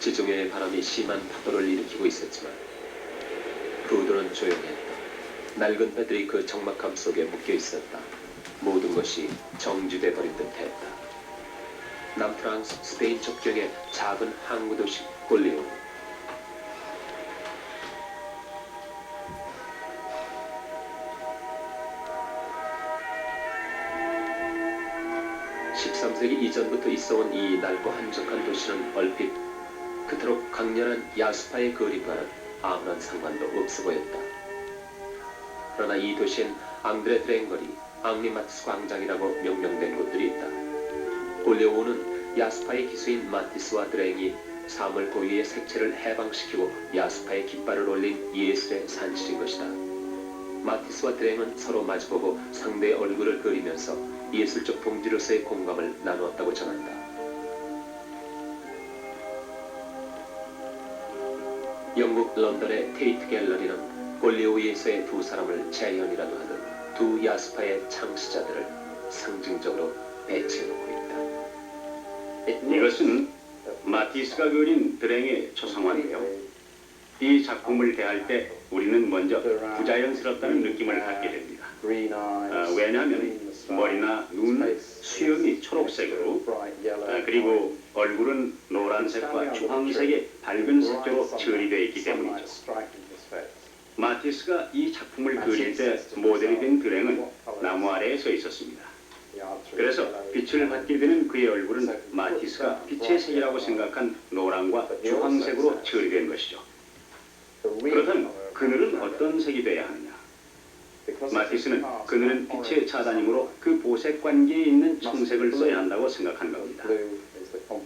지중해의 바람이 심한 파도를 일으키고 있었지만 부두는 조용했다. 낡은 배들이 그 적막함 속에 묶여 있었다. 모든 것이 정지돼 버린 듯했다. 남프랑스 스페인 접경의 작은 항구 도시 꼴리오. 13세기 이전부터 있어온 이 낡고 한적한 도시는 얼핏 그토록 강렬한 야수파의 그림과는 아무런 상관도 없어 보였다. 그러나 이 도시엔 앙드레 드랭거리, 앙리 마티스 광장이라고 명명된 곳들이 있다. 꼴레오는 야수파의 기수인 마티스와 드랭이 사물 고유의 색채를 해방시키고 야수파의 깃발을 올린 예술의 산실인 것이다. 마티스와 드랭은 서로 마주보고 상대의 얼굴을 그리면서 예술적 동지로서의 공감을 나누었다고 전한다. 영국 런던의 테이트 갤러리는 꼴리오에서의 두 사람을 재현이라도 하는 두 야수파의 창시자들을 상징적으로 배치해놓고 있다. 이것은 마티스가 그린 드랭의 초상화인데요. 이 작품을 대할 때 우리는 먼저 부자연스럽다는 느낌을 갖게 됩니다. 왜냐하면 머리나 눈, 수염이 초록색으로 그리고 얼굴은 노란색과 주황색의 밝은 색조로 처리되어 있기 때문이죠. 마티스가 이 작품을 그릴 때 모델이 된 드랭은 나무 아래에 서 있었습니다. 그래서 빛을 받게 되는 그의 얼굴은 마티스가 빛의 색이라고 생각한 노란과 주황색으로 처리된 것이죠. 그렇다면 그늘은 어떤 색이 돼야 하느냐? 마티스는 그늘은 빛의 차단이므로 그 보색 관계에 있는 청색을 써야 한다고 생각한 겁니다.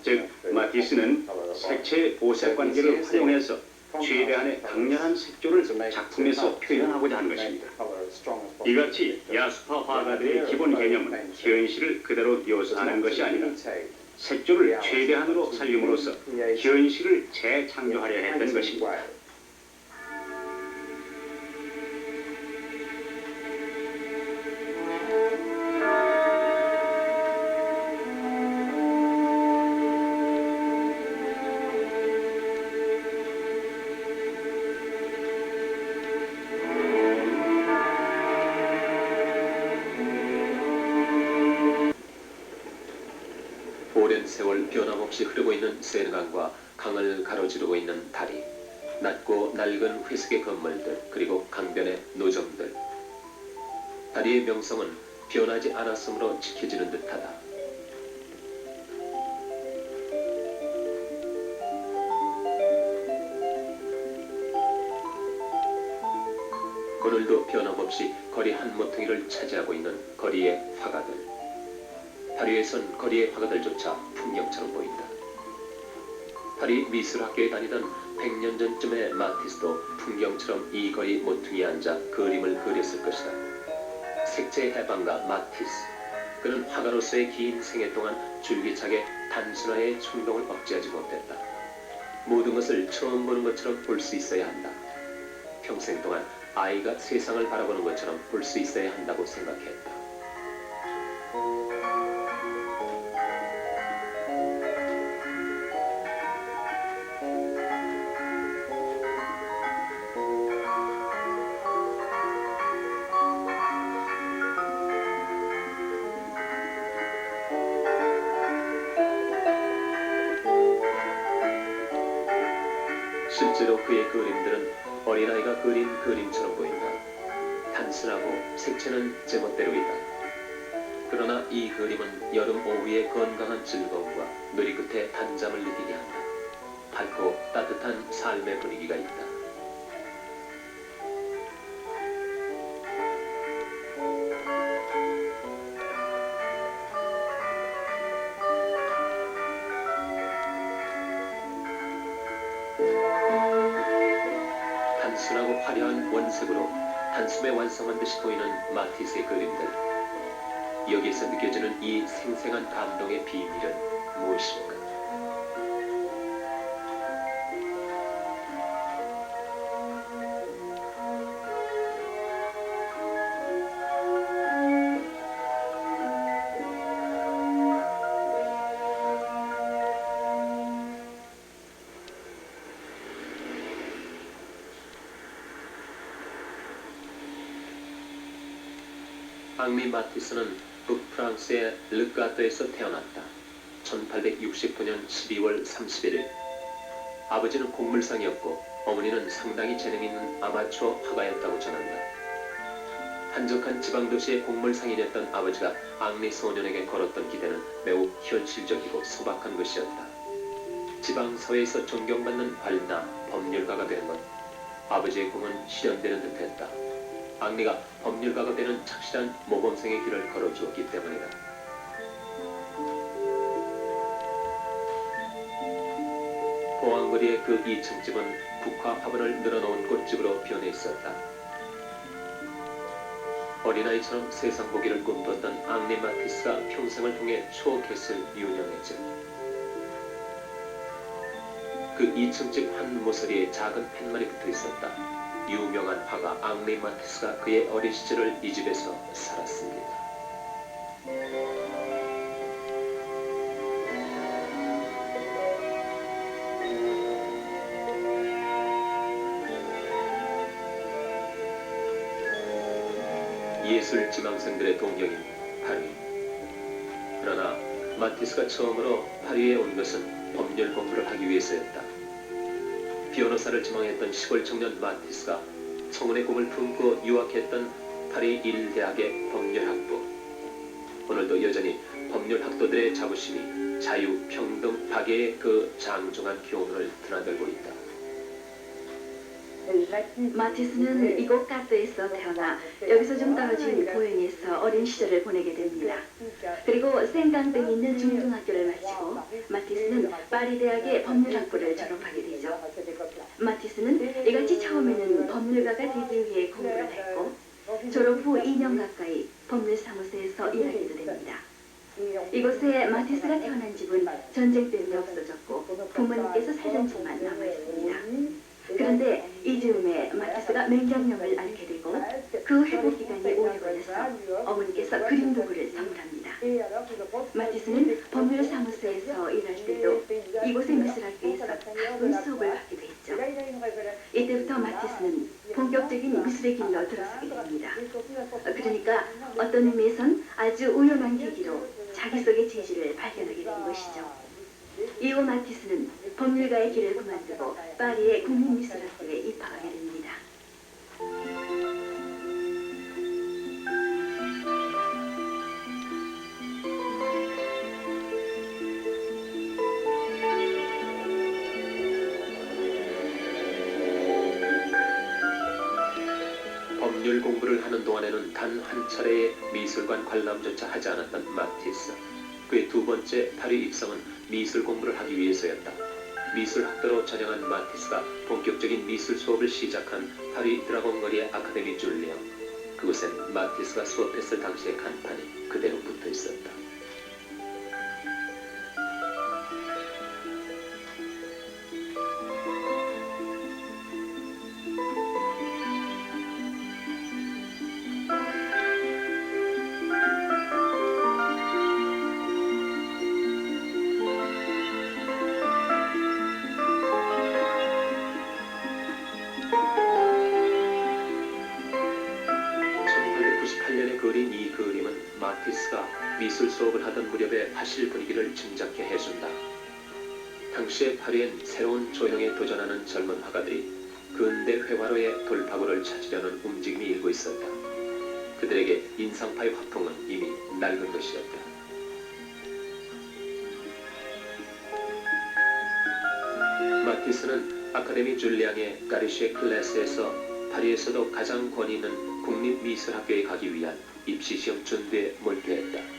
즉, 마티스는 색채의 보색 관계를 활용해서 최대한의 강렬한 색조를 작품에서 표현하고자 한 것입니다. 이같이 야수파 화가들의 기본 개념은 현실을 그대로 묘사하는 것이 아니라 색조를 최대한으로 살림으로써 현실을 재창조하려 했던 것입니다. 오랜 세월 변함없이 흐르고 있는 세르강과 강을 가로지르고 있는 다리, 낮고 낡은 회색의 건물들, 그리고 강변의 노점들. 다리의 명성은 변하지 않았으므로 지켜지는 듯하다. 오늘도 변함없이 거리 한 모퉁이를 차지하고 있는 거리의 화가들. 파리에선 거리의 화가들조차 풍경처럼 보인다. 파리 미술학교에 다니던 100년 전쯤의 마티스도 풍경처럼 이 거리 모퉁이에 앉아 그림을 그렸을 것이다. 색채의 해방가 마티스. 그는 화가로서의 긴 생애 동안 줄기차게 단순화의 충동을 억제하지 못했다. 모든 것을 처음 보는 것처럼 볼 수 있어야 한다. 평생 동안 아이가 세상을 바라보는 것처럼 볼 수 있어야 한다고 생각했다. 실제로 그의 그림들은 어린아이가 그린 그림처럼 보인다. 단순하고 색채는 제멋대로 있다. 그러나 이 그림은 여름 오후의 건강한 즐거움과 누리 끝에 단잠을 느끼게 한다. 밝고 따뜻한 삶의 분위기가 있다. 단순하고 화려한 원색으로 단숨에 완성한 듯이 보이는 마티스의 그림들. 여기에서 느껴지는 이 생생한 감동의 비밀은 무엇일까? 앙리 마티스는 북프랑스의 르가토에서 태어났다. 1869년 12월 31일. 아버지는 곡물상이었고 어머니는 상당히 재능 있는 아마추어 화가였다고 전한다. 한적한 지방도시의 곡물상인이었던 아버지가 앙리 소년에게 걸었던 기대는 매우 현실적이고 소박한 것이었다. 지방사회에서 존경받는 관리나 법률가가 되는 것, 아버지의 꿈은 실현되는 듯했다. 앙리가 법률가가 되는 착실한 모범생의 길을 걸어주었기 때문이다. 보안거리의 그 2층 집은 국화 화분을 늘어놓은 꽃집으로 변해 있었다. 어린아이처럼 세상 보기를 꿈꿨던 앙리 마티스가 평생을 통해 추억했을 유명의 집. 그 2층 집 한 모서리에 작은 팻말이 붙어 있었다. 유명한 화가 앙리 마티스가 그의 어린 시절을 이 집에서 살았습니다. 예술 지망생들의 동경인 파리. 그러나 마티스가 처음으로 파리에 온 것은 법률 공부를 하기 위해서였다. 변호사를 지망했던 시골 청년 마티스가 청혼의 꿈을 품고 유학했던 파리 일대학의 법률학부. 오늘도 여전히 법률학도들의 자부심이 자유, 평등, 박애의 그 장중한 교훈을 드나들고 있다. 마티스는 이곳 가트에서 태어나 여기서 좀 떨어진 보행에서 어린 시절을 보내게 됩니다. 그리고 생강땡이 있는 중등학교를 마치고 마티스는 파리 대학의 법률학부를 졸업하게 되죠. 마티스는 이같이 처음에는 법률가가 되기 위해 공부를 했고 졸업 후 2년 가까이 법률사무소에서 일하기도 됩니다. 이곳에 마티스가 태어난 집은 전쟁 때문에 없어졌고 부모님께서 살던 집만 남아있습니다. 그런데 이 즈음에 마티스가 맹장염을 앓게 되고 그 회복 기간이 오래 걸려서 어머니께서 그림 도구를 선물합니다. 마티스는 법률사무소에서 일할 때도 이곳의 미술학교에서 가끔 수업을 받기도 했죠. 이때부터 마티스는 본격적인 미술의 길로 들어서게 됩니다. 그러니까 어떤 의미에선 아주 우연한 계기로 자기 속의 재주를 발견하게 된 것이죠. 이후 마티스는 법률가의 길을 그만두고 파리의 국립미술학교에 입학하게 됩니다. 법률 공부를 하는 동안에는 단 한 차례의 미술관 관람조차 하지 않았던 마티스. 그의 두 번째 파리 입성은 미술 공부를 하기 위해서였다. 미술학도로 전향한 마티스가 본격적인 미술 수업을 시작한 파리 드라곤거리의 아카데미 줄리앙. 그곳엔 마티스가 수업했을 당시의 간판이 그대로 붙어 있었다. 그린 이 그림은 마티스가 미술 수업을 하던 무렵의 화실 분위기를 짐작케 해준다. 당시의 파리엔 새로운 조형에 도전하는 젊은 화가들이 근대 회화로의 돌파구를 찾으려는 움직임이 일고 있었다. 그들에게 인상파의 화풍은 이미 낡은 것이었다. 마티스는 아카데미 줄리앙의 가리쉐 클래스에서 파리에서도 가장 권위 있는 국립미술학교에 가기 위한 입시시험 준비에 몰두했다.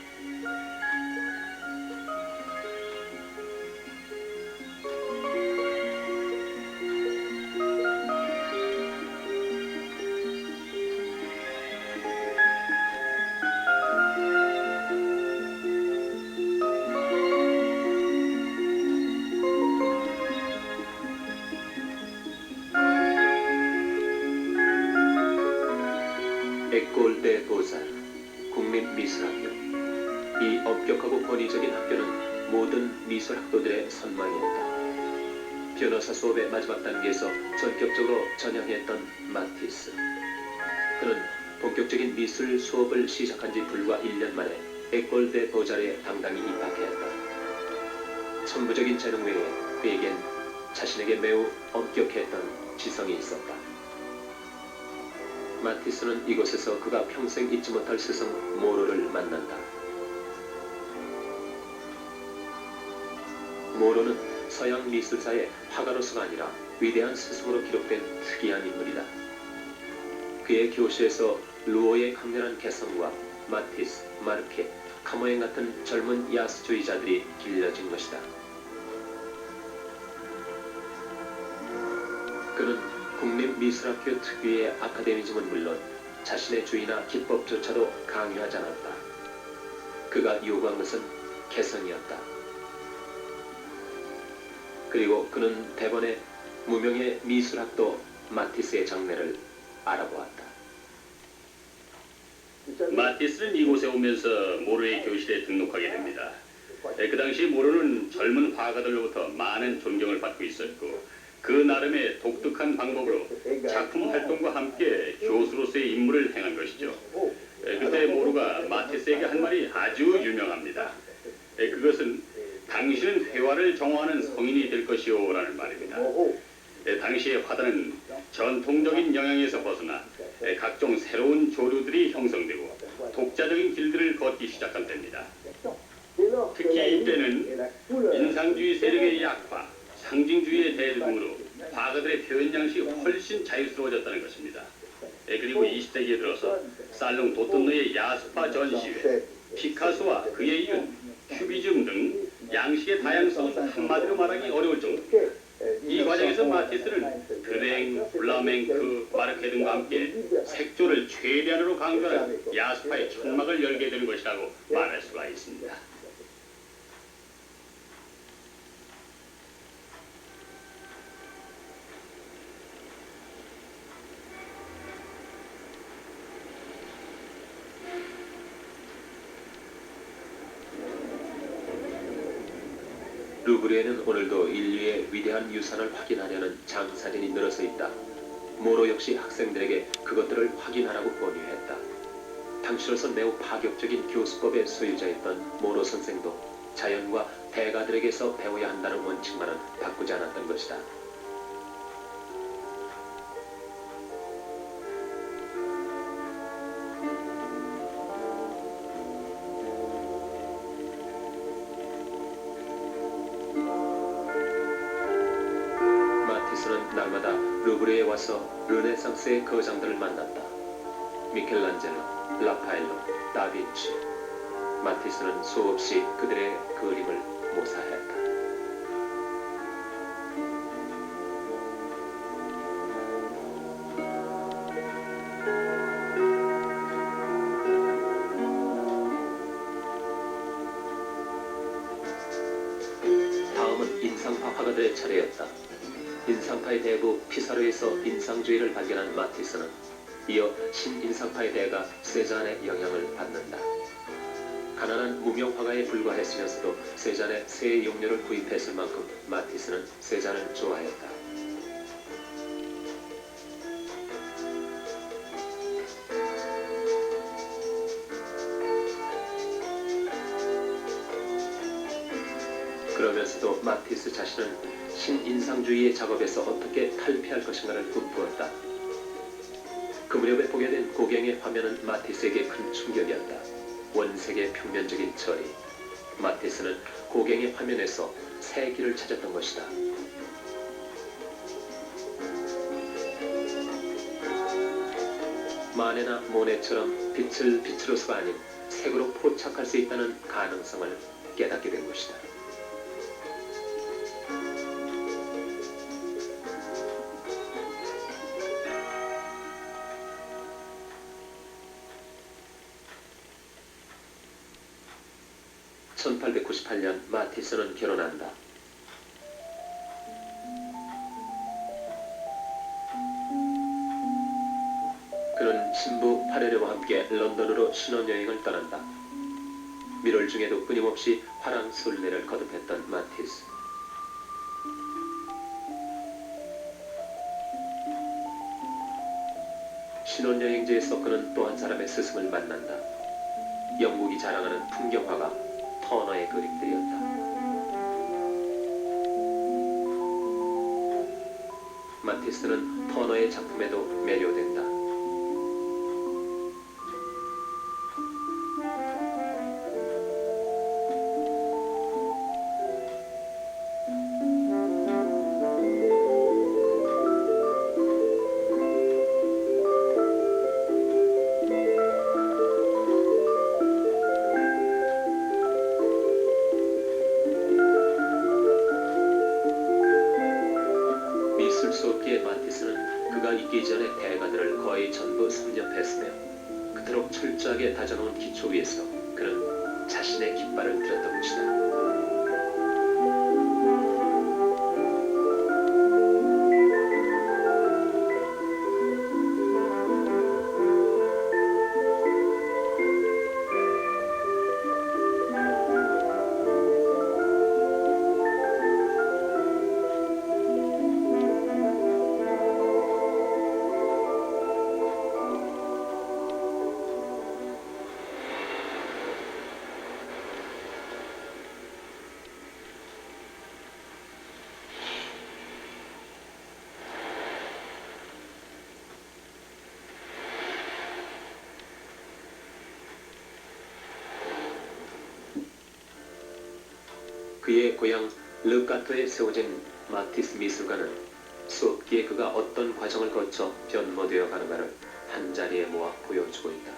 에콜 데 보잘, 국립미술학교. 이 엄격하고 권위적인 학교는 모든 미술학도들의 선망이었다. 변호사 수업의 마지막 단계에서 전격적으로 전향했던 마티스. 그는 본격적인 미술 수업을 시작한 지 불과 1년 만에 에콜 데 보자르에 당당히 입학했다. 천부적인 재능 외에 그에겐 자신에게 매우 엄격했던 지성이 있었다. 마티스는 이곳에서 그가 평생 잊지 못할 스승 모로를 만난다. 모로는 서양 미술사의 화가로서가 아니라 위대한 스승으로 기록된 특이한 인물이다. 그의 교실에서 루오의 강렬한 개성과 마티스, 마르케, 카모엔 같은 젊은 야수주의자들이 길러진 것이다. 그는 국립미술학교 특유의 아카데미즘은 물론 자신의 주의나 기법조차도 강요하지 않았다. 그가 요구한 것은 개성이었다. 그리고 그는 대번에 무명의 미술학도 마티스의 장래를 알아보았다. 마티스는 이곳에 오면서 모로의 교실에 등록하게 됩니다. 그 당시 모로는 젊은 화가들로부터 많은 존경을 받고 있었고 그 나름의 독특한 방법으로 작품 활동과 함께 교수로서의 임무를 행한 것이죠. 그때 모로가 마티스에게 한 말이 아주 유명합니다. 그것은 당신은 회화를 정화하는 성인이 될 것이오 라는 말입니다. 당시의 화단은 전통적인 영향에서 벗어나 각종 새로운 조류들이 형성되고 독자적인 길들을 걷기 시작한 때입니다. 특히 이때는 인상주의 세력의 약화, 상징주의의 대두 등으로 화가들의 표현 양식이 훨씬 자유스러워졌다는 것입니다. 그리고 20세기에 들어서 살롱 도톤노의 야스파 전시회, 피카소와 그의 이은, 큐비즘 등 양식의 다양성은 한마디로 말하기 어려울 정도. 이 과정에서 마티스는 드랭, 플라멩크, 마르케 등과 함께 색조를 최대한으로 강조하는 야스파의 천막을 열게 되는 것이라고 말할 수가 있습니다. 루브르에는 오늘도 인류의 위대한 유산을 확인하려는 장사진이 늘어서 있다. 모로 역시 학생들에게 그것들을 확인하라고 권유했다. 당시로선 매우 파격적인 교수법의 소유자였던 모로 선생도 자연과 대가들에게서 배워야 한다는 원칙만은 바꾸지 않았던 것이다. 마티스는 날마다 루브르에 와서 르네상스의 거장들을 만났다. 미켈란젤로, 라파엘로, 다빈치. 마티스는 수없이 그들의 그림을 모사했다. 다음은 인상파 화가들의 차례였다. 인상파의 대부 피사르에서 인상주의를 발견한 마티스는 이어 신인상파의 대가 세잔의 영향을 받는다. 가난한 무명 화가에 불과했으면서도 세잔의 새 용료를 구입했을 만큼 마티스는 세잔을 좋아했다. 그러면서도 마티스 자신은 신인상주의의 작업에서 어떻게 탈피할 것인가를 꿈꾸었다. 그 무렵에 보게 된 고갱의 화면은 마티스에게 큰 충격이었다. 원색의 평면적인 처리. 마티스는 고갱의 화면에서 새 길을 찾았던 것이다. 마네나 모네처럼 빛을 빛으로서가 아닌 색으로 포착할 수 있다는 가능성을 깨닫게 된 것이다. (1898년) 마티스는 결혼한다. 그는 신부 파레르와 함께 런던으로 신혼여행을 떠난다. 밀월 중에도 끊임없이 화랑술래를 거듭했던 마티스. 신혼여행지에서 그는 또 한 사람의 스승을 만난다. 영국이 자랑하는 풍경화가 터너의 그림들이었다. 마티스는 터너의 작품에도 매료된다. 미술 수업기의 마티스는 그가 있기 전에 대가들을 거의 전부 섭렵했으며 그토록 철저하게 다져놓은 기초 위에서 그는 자신의 깃발을 들었던 것이다. 그의 고향 르카토에 세워진 마티스 미술관은 수업기에 그가 어떤 과정을 거쳐 변모되어 가는가를 한자리에 모아 보여주고 있다.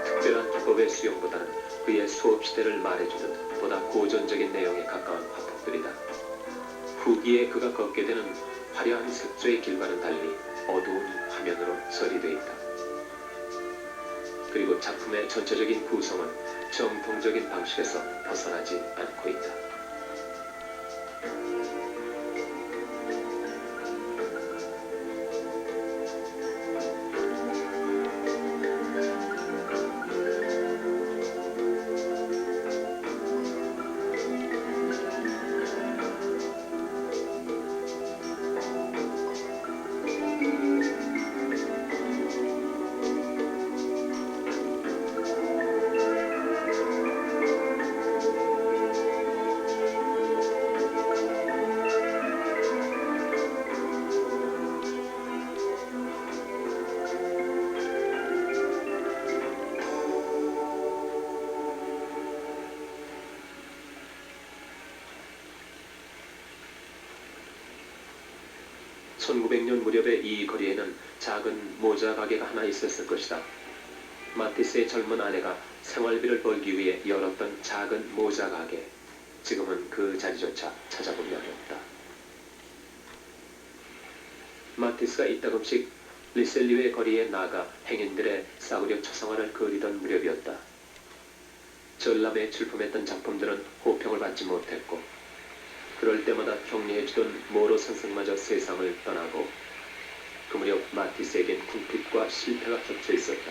특별한 기법의 수용보다는 그의 수업 시대를 말해주는 보다 고전적인 내용에 가까운 화폭들이다. 후기에 그가 걷게 되는 화려한 색조의 길과는 달리 어두운 화면으로 처리되어 있다. 그리고 작품의 전체적인 구성은 정통적인 방식에서 벗어나지 않고 있다. (1900년) 무렵에 이 거리에는 작은 모자 가게가 하나 있었을 것이다. 마티스의 젊은 아내가 생활비를 벌기 위해 열었던 작은 모자 가게. 지금은 그 자리조차 찾아보기 어렵다. 마티스가 이따금씩 리셀리오의 거리에 나가 행인들의 싸구려 초상화를 그리던 무렵이었다. 전람회 출품했던 작품들은 호평을 받지 못했고 그럴 때마다 격려해주던 모로 선생마저 세상을 떠나고 그 무렵 마티스에겐 궁핍과 실패가 겹쳐 있었다.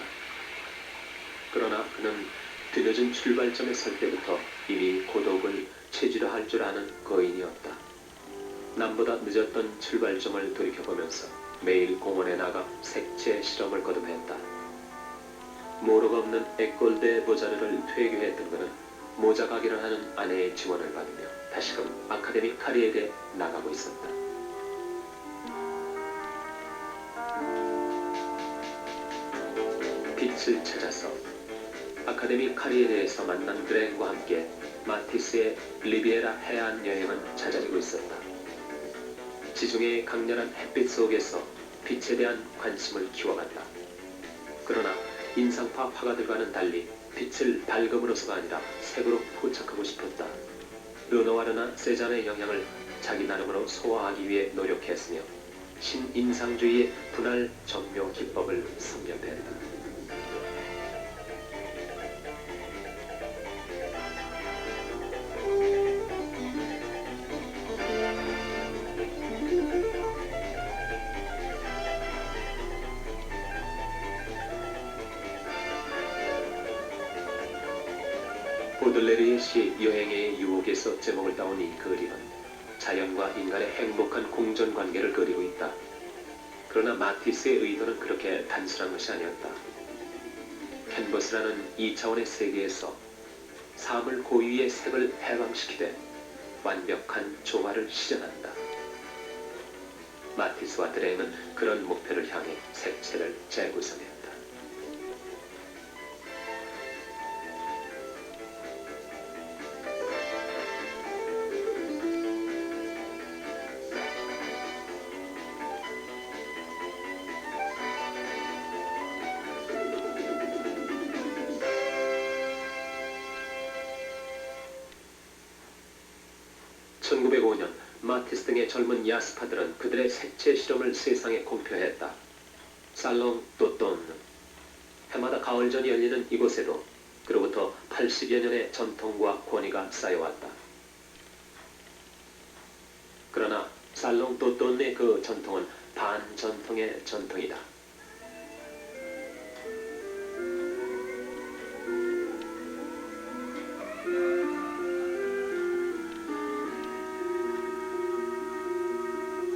그러나 그는 뒤늦은 출발점에 설 때부터 이미 고독을 체질화할 줄 아는 거인이었다. 남보다 늦었던 출발점을 돌이켜보면서 매일 공원에 나가 색채 실험을 거듭했다. 모로가 없는 에꼴데 보자르를 퇴교했던 그는 모자 가게를 하는 아내의 지원을 받으며 다시금 아카데미 카리엘에 나가고 있었다. 빛을 찾아서 아카데미 카리엘에서 만난 드랭과 함께 마티스의 리비에라 해안 여행은 잦아지고 있었다. 지중해의 강렬한 햇빛 속에서 빛에 대한 관심을 키워간다. 그러나 인상파 화가들과는 달리 빛을 밝음으로서가 아니라 색으로 포착하고 싶었다. 르노와르나 세잔의 영향을 자기 나름으로 소화하기 위해 노력했으며 신인상주의의 분할 점묘 기법을 섭렵했다. 보들레르의 시 여행의 유혹에서 제목을 따온 이 그림은 자연과 인간의 행복한 공존관계를 그리고 있다. 그러나 마티스의 의도는 그렇게 단순한 것이 아니었다. 캔버스라는 2차원의 세계에서 사물 고유의 색을 해방시키되 완벽한 조화를 실현한다. 마티스와 드레이는 그런 목표를 향해 색채를 재구성했다. 1905년 마티스 등의 젊은 야스파들은 그들의 색채 실험을 세상에 공표했다. 살롱 또또는 해마다 가을전이 열리는 이곳에도 그로부터 80여 년의 전통과 권위가 쌓여왔다. 그러나 살롱 또또의 그 전통은 반전통의 전통이다.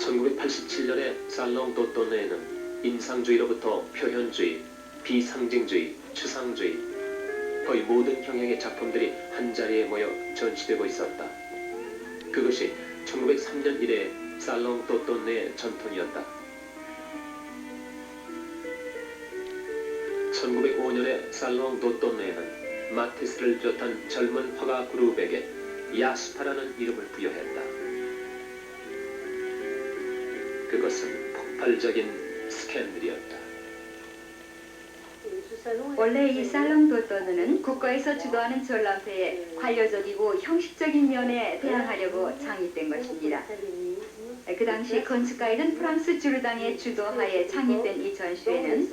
(1987년에) 살롱 또또네에는 인상주의로부터 표현주의, 비상징주의, 추상주의, 거의 모든 경향의 작품들이 한자리에 모여 전시되고 있었다. 그것이 1903년 이래 살롱 또또네의 전통이었다. 1905년에 살롱 또또네에는 마티스를 비롯한 젊은 화가 그룹에게 야스파라는 이름을 부여했다. 그것은 폭발적인 스캔들이었다. 원래 이 살롱 도또는 국가에서 주도하는 전람회의 관료적이고 형식적인 면에 대항하려고 창립된 것입니다. 그 당시 건축가이던 프랑스 주르당의 주도하에 창립된 이 전시회는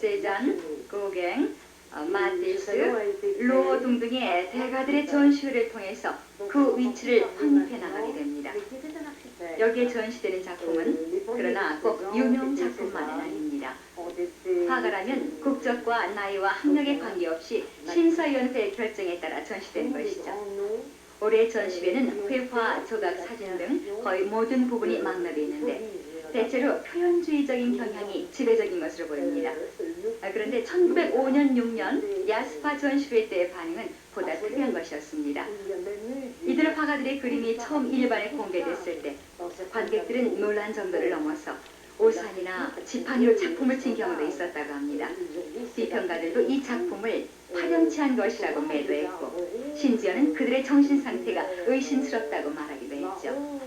세잔, 고갱, 마티스, 로 등등의 대가들의 전시회를 통해서 그 위치를 확립해 나가게 됩니다. 여기에 전시되는 작품은 그러나 꼭 유명 작품만은 아닙니다. 화가라면 국적과 나이와 학력에 관계없이 심사위원회의 결정에 따라 전시되는 것이죠. 올해 전시회는 회화, 조각, 사진 등 거의 모든 부분이 망라되어 있는데 대체로 표현주의적인 경향이 지배적인 것으로 보입니다. 그런데 1905년 6년 야스파 전시회 때의 반응은 보다 특이한 것이었습니다. 이들 화가들의 그림이 처음 일반에 공개됐을 때 관객들은 놀란 정도를 넘어서 오산이나 지팡이로 작품을 친 경우도 있었다고 합니다. 비평가들도 이 작품을 파렴치한 것이라고 매도했고 심지어는 그들의 정신 상태가 의심스럽다고 말하기도 했죠.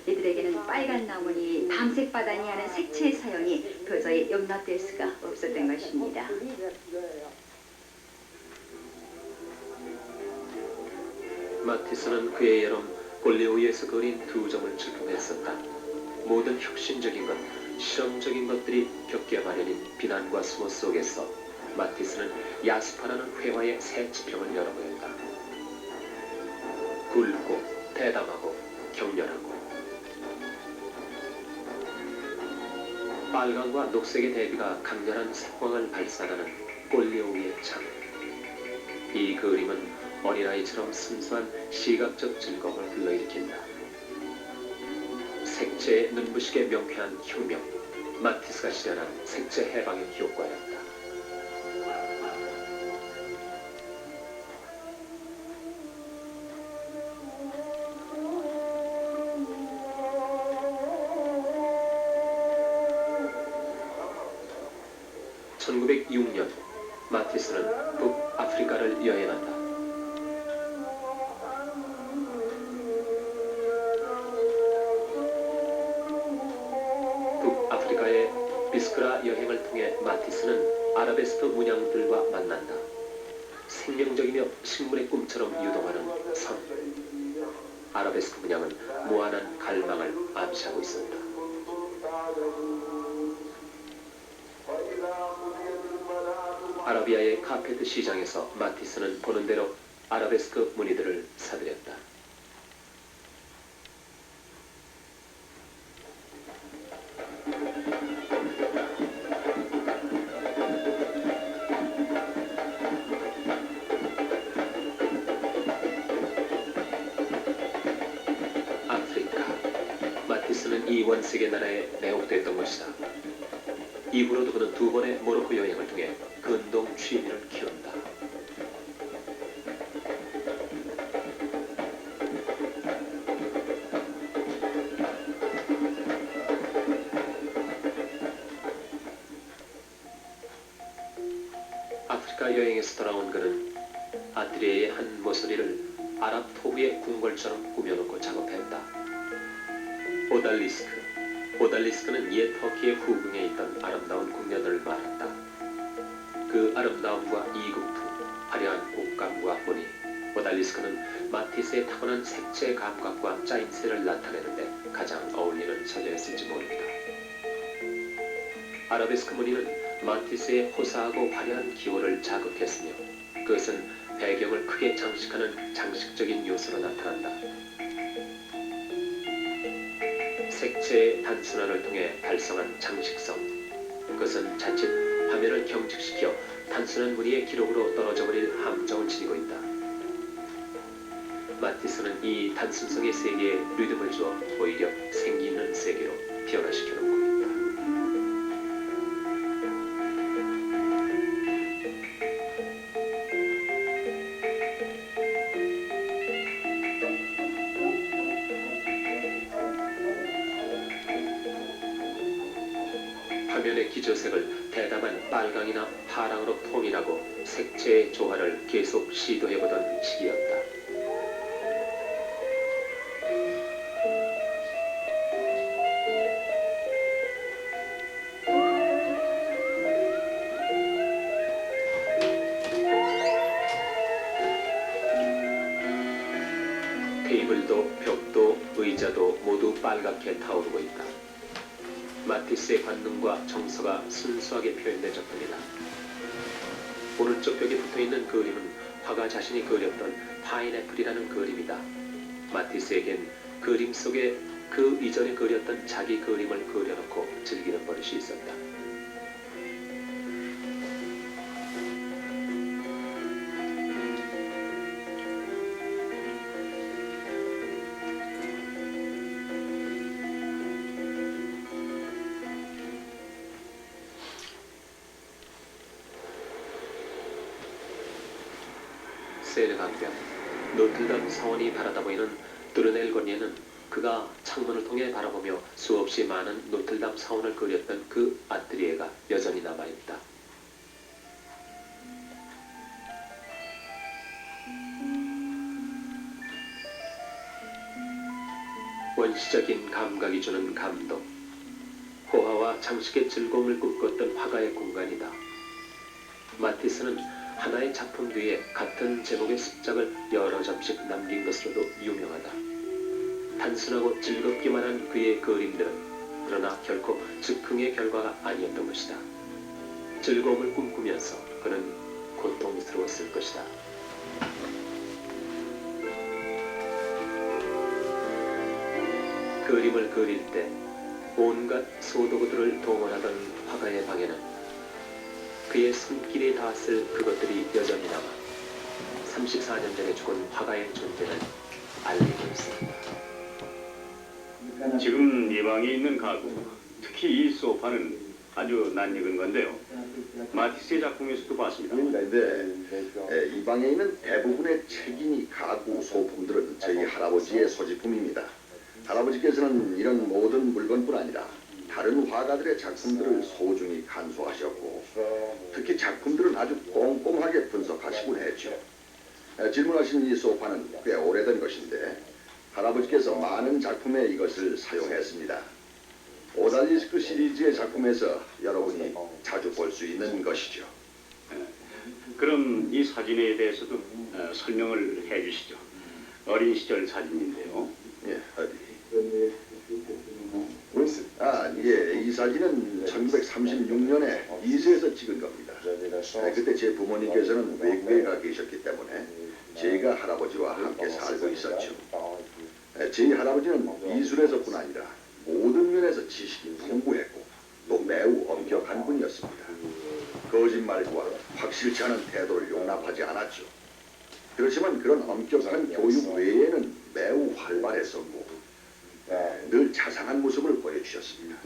이들에게는 빨간 나무니 밤색 바다니 하는 색채의 사용이 도저히 용납될 수가 없었던 것입니다. 마티스는 그의 여름 골레오이에서 그린 두 점을 출품했었다. 모든 혁신적인 것, 실험적인 것들이 겪게 마련인 비난과 수모 속에서 마티스는 야스파라는 회화의 새 지평을 열어보였다. 굵고 대담하고 격렬하고 빨강과 녹색의 대비가 강렬한 색광을 발산하는 골레오이의 창. 이 그림은 어린아이처럼 순수한 시각적 즐거움을 불러일으킨다. 색채의 눈부시게 명쾌한 혁명, 마티스가 실현한 색채 해방의 효과였다. (1906년) 마티스는 북아프리카를 여행한다. 북아프리카의 비스크라 여행을 통해 마티스는 아라베스크 문양들과 만난다. 생명적이며 식물의 꿈처럼 유동하는 선. 아라베스크 문양은 무한한 갈망을 암시하고 있었다. 아라비아의 카페트 시장에서 마티스는 보는 대로 아라베스크 무늬들을 사들였다. 이 원세계 나라에 매혹됐던 것이다. 이후로도 그는 두 번의 모로코 여행을 통해 근동 취미를 키운다. 아프리카 여행에서 돌아온 그는 아트리에의 한 모서리를 아랍 토부의 궁궐처럼 꾸며놓고 작업했다. 오달리스크는 옛 터키의 후궁에 있던 아름다운 궁녀들을 말한다. 그 아름다움과 이국투, 화려한 옷감과 보니 오달리스크는 마티스의 타고난 색채 감각과 짜임새를 나타내는데 가장 어울리는 처녀였을지 모릅니다. 아라베스크 무늬는 마티스의 호사하고 화려한 기호를 자극했으며 그것은 배경을 크게 장식하는 장식적인 요소로 나타난다. 색채의 단순화를 통해 발성한 장식성, 그것은 자칫 화면을 경직시켜 단순한 무늬의 기록으로 떨어져버릴 함정을 지니고 있다. 마티스는 이 단순성의 세계에 리듬을 주어 오히려 생기 있는 세계로 변화시켜놓고 있다. 화면의 기조색을 대담한 빨강이나 파랑으로 통일하고 색채의 조화를 계속 시도해보던 시기였다. 테이블도 벽도 의자도 모두 빨갛게 타오르고 있다. 마티스의 관능과 정서가 순수하게 표현된 작품이다. 오른쪽 벽에 붙어있는 그림은 화가 자신이 그렸던 파인애플이라는 그림이다. 마티스에겐 그림 속에 그 이전에 그렸던 자기 그림을 그려놓고 즐기는 버릇이 있었다. 세르 강변, 노틀담 사원이 바라다 보이는 뚜르넬 거리에는 그가 창문을 통해 바라보며 수없이 많은 노틀담 사원을 그렸던 그 아트리에가 여전히 남아있다. 원시적인 감각이 주는 감동, 호화와 장식의 즐거움을 꿈꿨던 화가의 공간이다. 마티스는 하나의 작품 뒤에 같은 제목의 습작을 여러 점씩 남긴 것으로도 유명하다. 단순하고 즐겁기만 한 그의 그림들은 그러나 결코 즉흥의 결과가 아니었던 것이다. 즐거움을 꿈꾸면서 그는 고통스러웠을 것이다. 그림을 그릴 때 온갖 소도구들을 동원하던 화가의 방에는 그의 손길이 닿았을 그것들이 여전히 남아 34년 전에 죽은 화가의 존재를 알리고 있습니다. 지금 이 방에 있는 가구, 특히 이 소파는 아주 낯익은 건데요. 마티스의 작품에서도 봤습니다. 이 방에 있는 대부분의 책이니 가구, 소품들은 저희 할아버지의 소지품입니다. 할아버지께서는 이런 모든 물건뿐 아니라 다른 화가들의 작품들을 소중히 간수하셨고 특히 작품들은 아주 꼼꼼하게 분석하시곤 했죠. 질문하신 이 소파는 꽤 오래된 것인데 할아버지께서 많은 작품에 이것을 사용했습니다. 오달리스크 시리즈의 작품에서 여러분이 자주 볼 수 있는 것이죠. 그럼 이 사진에 대해서도 설명을 해주시죠. 어린 시절 사진인데요. 예, 어디? 이 사진은 1936년에 이세에서 찍은 겁니다. 그때 제 부모님께서는 외국에 가 계셨기 때문에 제가 할아버지와 함께 살고 있었죠. 제 할아버지는 미술에서뿐 아니라 모든 면에서 지식이 풍부했고 또 매우 엄격한 분이었습니다. 거짓말과 확실치 않은 태도를 용납하지 않았죠. 그렇지만 그런 엄격한 교육 외에는 매우 활발했었고 늘 자상한 강한 모습을 보여주셨습니다.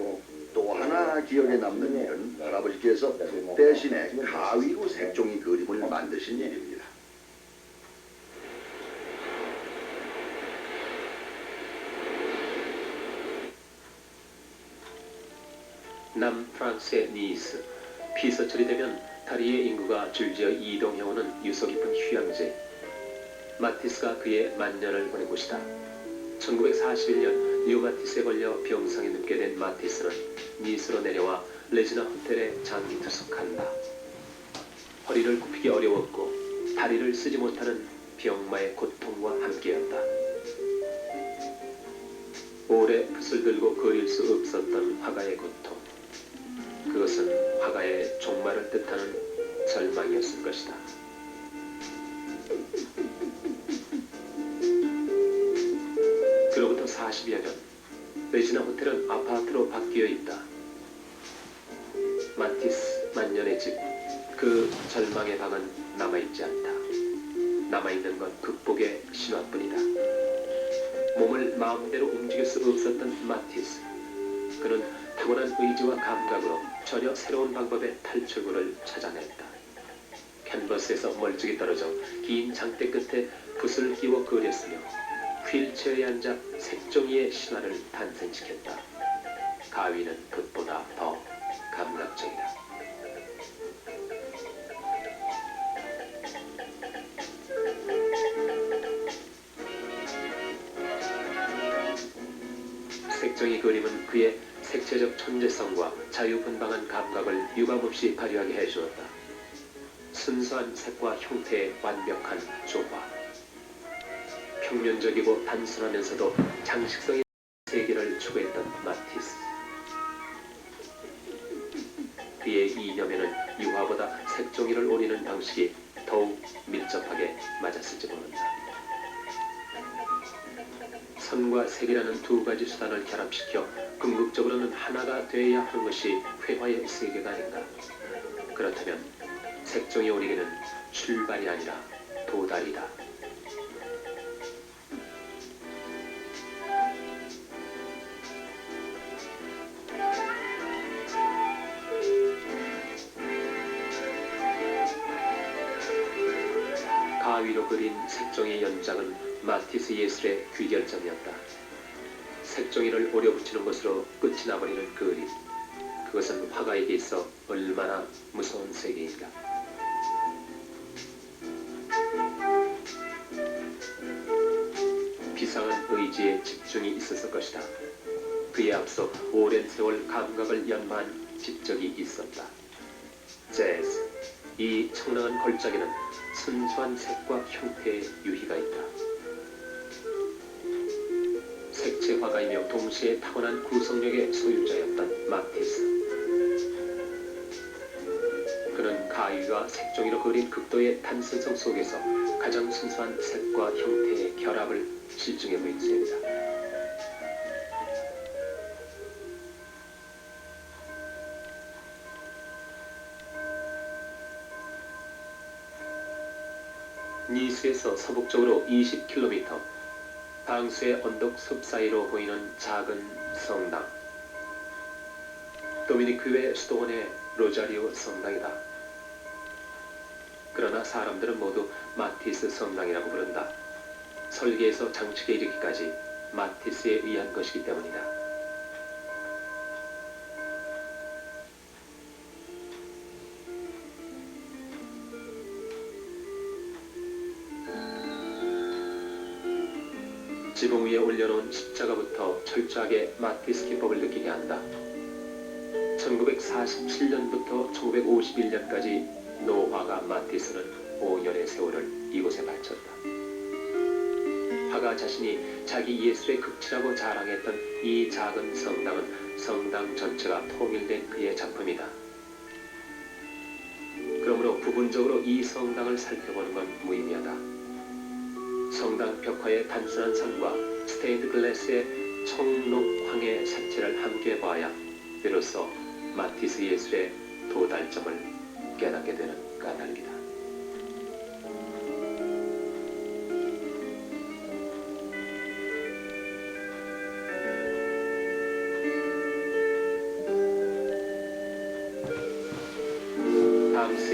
또 하나 기억에 남는 일은 할아버지께서 대신에 가위로 색종이 그림을 만드신 일입니다. 남프랑스의 니스, 피서철이 되면 다리의 인구가 줄지어 이동해오는 유서 깊은 휴양지. 마티스가 그의 만년을 보낸 곳이다. 1941년 리오마티스에 걸려 병상에 눕게 된 마티스는 니스로 내려와 레지나 호텔에 장기 투숙한다. 허리를 굽히기 어려웠고 다리를 쓰지 못하는 병마의 고통과 함께였다. 오래 붓을 들고 그릴 수 없었던 화가의 고통. 그것은 화가의 종말을 뜻하는 절망이었을 것이다. 그로부터 40여 년, 레지나 호텔은 아파트로 바뀌어 있다. 마티스 만년의 집, 그 절망의 방은 남아있지 않다. 남아있는 건 극복의 신화뿐이다. 몸을 마음대로 움직일 수 없었던 마티스. 그는 타고난 의지와 감각으로 전혀 새로운 방법의 탈출구를 찾아냈다. 캔버스에서 멀찍이 떨어져 긴 장대 끝에 붓을 끼워 그렸으며 휠체어에 앉아 색종이의 신화를 탄생시켰다. 가위는 붓보다 더 감각적이다. 색종이 그림은 그의 색채적 천재성과 자유분방한 감각을 유감없이 발휘하게 해주었다. 순수한 색과 형태의 완벽한 조화. 평면적이고 단순하면서도 장식성의 세계를 추구했던 마티스. 그의 이념에는 유화보다 색종이를 오리는 방식이 더욱 밀접하게 맞았을지 모른다. 선과 색이라는 두 가지 수단을 결합시켜 궁극적으로는 하나가 되어야 하는 것이 회화의 세계가 아닌가. 그렇다면 색종이 오리기는 출발이 아니라 도달이다. 가위로 그린 색종이 연장은 마티스 예술의 귀결점이었다. 색종이를 오려붙이는 것으로 끝이 나버리는 그림. 그것은 화가에게 있어 얼마나 무서운 세계인가. 비상한 의지에 집중이 있었을 것이다. 그에 앞서 오랜 세월 감각을 연마한 집적이 있었다. 재즈, 이 청량한 걸작에는 순수한 색과 형태의 유희가 있다. 색채 화가이며 동시에 타고난 구성력의 소유자였던 마티스. 그는 가위와 색종이로 그린 극도의 단순성 속에서 가장 순수한 색과 형태의 결합을 실증해 보인 셈이다. 니스에서 서북쪽으로 20km, 방수의 언덕 숲 사이로 보이는 작은 성당. 도미니크의 수도원의 로자리오 성당이다. 그러나 사람들은 모두 마티스 성당이라고 부른다. 설계에서 장축에 이르기까지 마티스에 의한 것이기 때문이다. 지붕 위에 올려놓은 십자가부터 철저하게 마티스 기법을 느끼게 한다. 1947년부터 1951년까지 노화가 마티스는 5년의 세월을 이곳에 바쳤다. 화가 자신이 자기 예술의 극치라고 자랑했던 이 작은 성당은 성당 전체가 통일된 그의 작품이다. 그러므로 부분적으로 이 성당을 살펴보는 건 무의미하다. 성당 벽화의 단순한 선과 스테인드 글래스의 청록황의 색채를 함께 봐야 비로소 마티스 예술의 도달점을 깨닫게 되는 까닭이다.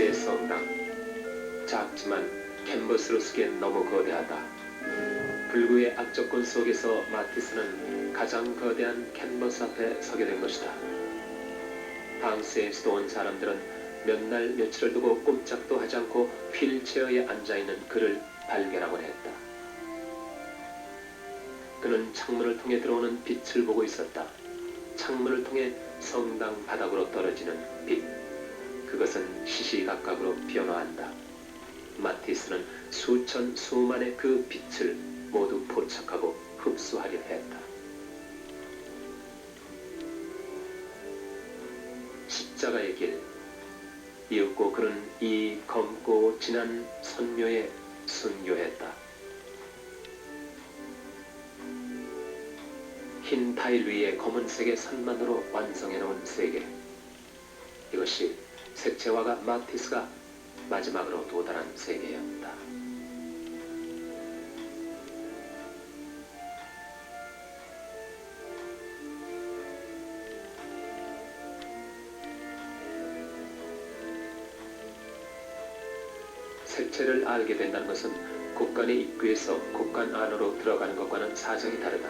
마티스의 성당. 작지만 캔버스로 쓰기엔 너무 거대하다. 불구의 악조건 속에서 마티스는 가장 거대한 캔버스 앞에 서게 된 것이다. 방스에서도 온 사람들은 몇 날 며칠을 두고 꼼짝도 하지 않고 휠체어에 앉아있는 그를 발견하곤 했다. 그는 창문을 통해 들어오는 빛을 보고 있었다. 창문을 통해 성당 바닥으로 떨어지는 빛. 그것은 시시각각으로 변화한다. 마티스는 수천 수만의 그 빛을 모두 포착하고 흡수하려 했다. 십자가의 길. 이윽고 그는 이 검고 진한 선묘에 순교했다. 흰 타일 위에 검은색의 선만으로 완성해놓은 세계. 이것이 색채화가 마티스가 마지막으로 도달한 세계였다. 색채를 알게 된다는 것은 곡간의 입구에서 곡간 안으로 들어가는 것과는 사정이 다르다.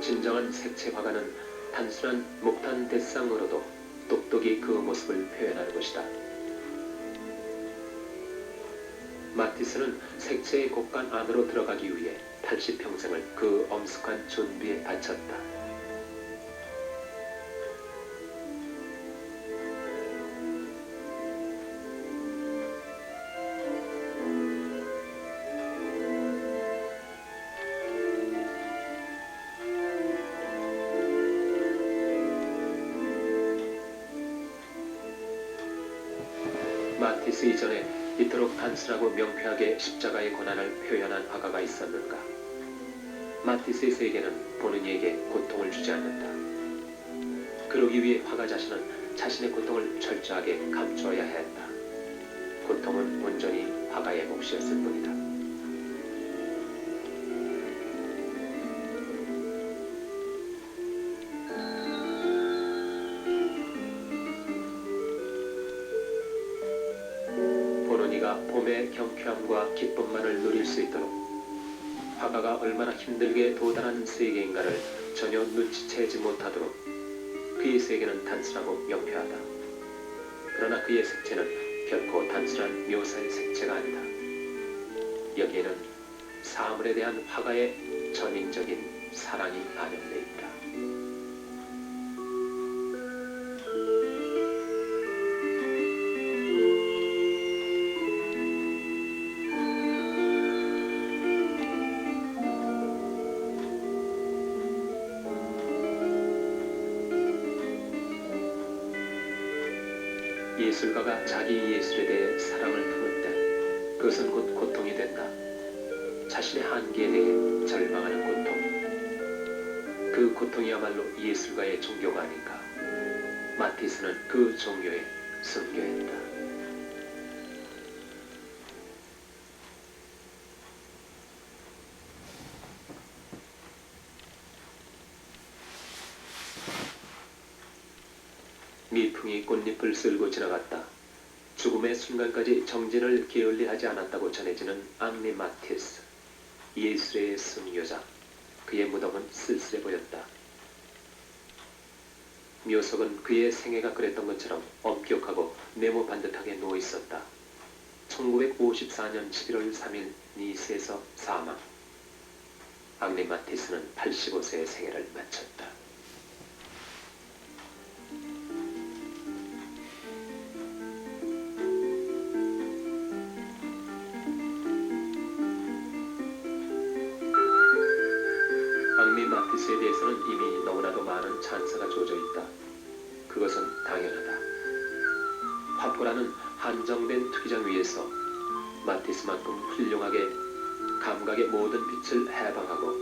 진정한 색채 화가는 단순한 목탄 대상으로도 똑똑히 그 모습을 표현하는 것이다. 마티스는 색채의 곡간 안으로 들어가기 위해 80평생을 그 엄숙한 준비에 바쳤다. 마티스 이전에 이토록 단순하고 명쾌하게 십자가의 고난을 표현한 화가가 있었는가? 마티스의 세계는 보는 이에게 고통을 주지 않는다. 그러기 위해 화가 자신은 자신의 고통을 철저하게 감추어야 했다. 고통은 온전히 화가의 몫이었을 뿐이다. 보노니가 봄의 경쾌함과 기쁨만을 누릴 수 있도록 화가가 얼마나 힘들게 도달한 세계인가를 전혀 눈치채지 못하도록 그의 세계는 단순하고 명쾌하다. 그러나 그의 색채는 결코 단순한 묘사의 색채가 아니다. 여기에는 사물에 대한 화가의 전인적인 사랑이 반영되어 있다. 예술가가 자기 예술에 대해 사랑을 품을 때 그것은 곧 고통이 된다. 자신의 한계에 대해 절망하는 고통. 그 고통이야말로 예술가의 종교가 아닌가. 마티스는 그 종교에 순교했다. 미풍이 꽃잎을 쓸고 지나갔다. 죽음의 순간까지 정진을 게을리하지 않았다고 전해지는 앙리 마티스. 예술의 순교자. 그의 무덤은 쓸쓸해 보였다. 묘석은 그의 생애가 그랬던 것처럼 엄격하고 네모 반듯하게 누워 있었다. 1954년 11월 3일 니스에서 사망. 앙리 마티스는 85세의 생애를 마쳤다. 앙리 마티스에 대해서는 이미 너무나도 많은 찬사가 조져 있다. 그것은 당연하다. 화포라는 한정된 투기장 위에서 마티스만큼 훌륭하게 감각의 모든 빛을 해방하고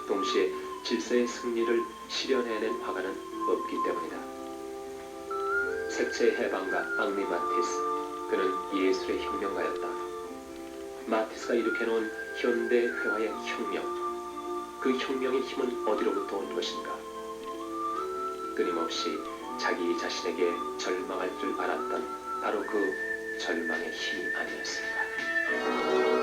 동시에 질서의 승리를 실현해낸 화가는 없기 때문이다. 색채의 해방가 앙리 마티스. 그는 예술의 혁명가였다. 마티스가 일으켜놓은 현대 회화의 혁명. 그 혁명의 힘은 어디로부터 온 것인가? 끊임없이 자기 자신에게 절망할 줄 알았던 바로 그 절망의 힘이 아니었을까.